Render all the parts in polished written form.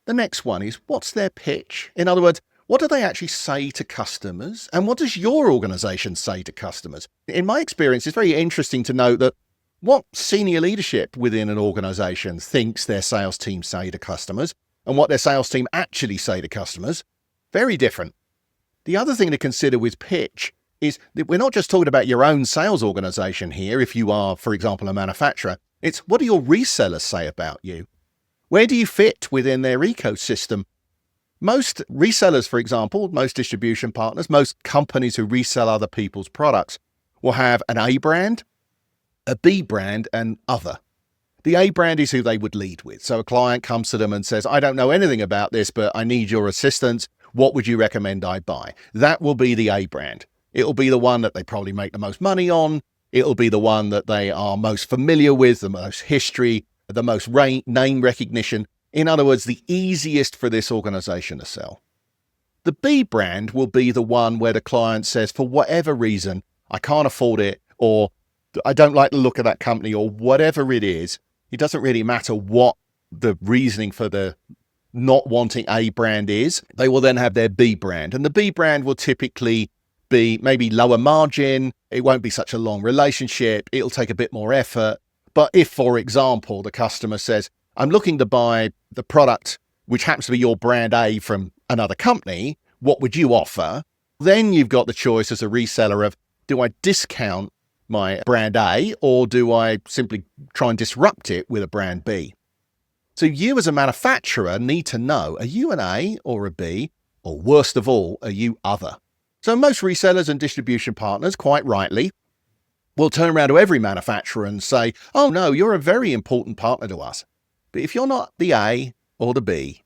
The next one is, what's their pitch? In other words, what do they actually say to customers? And what does your organization say to customers? In my experience, it's very interesting to note that what senior leadership within an organization thinks their sales team say to customers and what their sales team actually say to customers, very different. The other thing to consider with pitch is that we're not just talking about your own sales organization here. If you are, for example, a manufacturer, it's what do your resellers say about you? Where do you fit within their ecosystem? Most resellers, for example, most distribution partners, most companies who resell other people's products will have an A brand, a B brand, and other. The A brand is who they would lead with. So a client comes to them and says, I don't know anything about this, but I need your assistance. What would you recommend I buy? That will be the A brand. It'll be the one that they probably make the most money on. It'll be the one that they are most familiar with, the most history, the most name recognition. In other words, the easiest for this organization to sell. The B brand will be the one where the client says, for whatever reason, I can't afford it, or I don't like the look of that company, or whatever it is. It doesn't really matter what the reasoning for the not wanting A brand is. They will then have their B brand. And the B brand will typically be maybe lower margin. It won't be such a long relationship. It'll take a bit more effort. But if, for example, the customer says, I'm looking to buy the product, which happens to be your brand A from another company, what would you offer? Then you've got the choice as a reseller of, do I discount my brand A or do I simply try and disrupt it with a brand B? So you as a manufacturer need to know, are you an A or a B? Or worst of all, are you other? So most resellers and distribution partners, quite rightly, will turn around to every manufacturer and say, oh no, you're a very important partner to us. But if you're not the A or the B,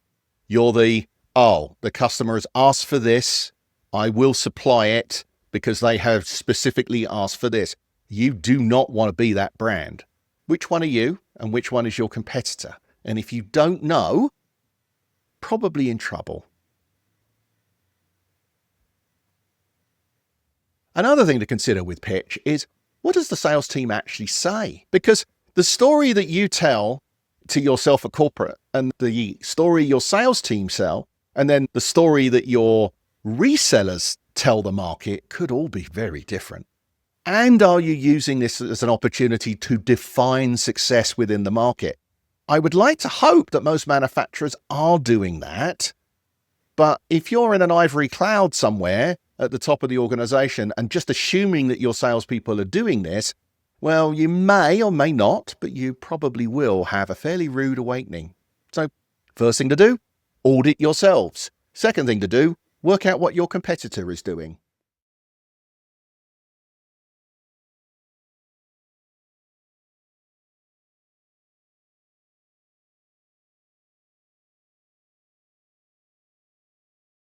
you're the customer has asked for this, I will supply it because they have specifically asked for this. You do not want to be that brand. Which one are you and which one is your competitor? And if you don't know, probably in trouble. Another thing to consider with pitch is, what does the sales team actually say? Because the story that you tell to yourself at corporate and the story your sales team sell, and then the story that your resellers tell the market could all be very different. And are you using this as an opportunity to define success within the market? I would like to hope that most manufacturers are doing that. But if you're in an ivory cloud somewhere at the top of the organization and just assuming that your salespeople are doing this, well, you may or may not, but you probably will have a fairly rude awakening. So first thing to do, audit yourselves. Second thing to do, work out what your competitor is doing.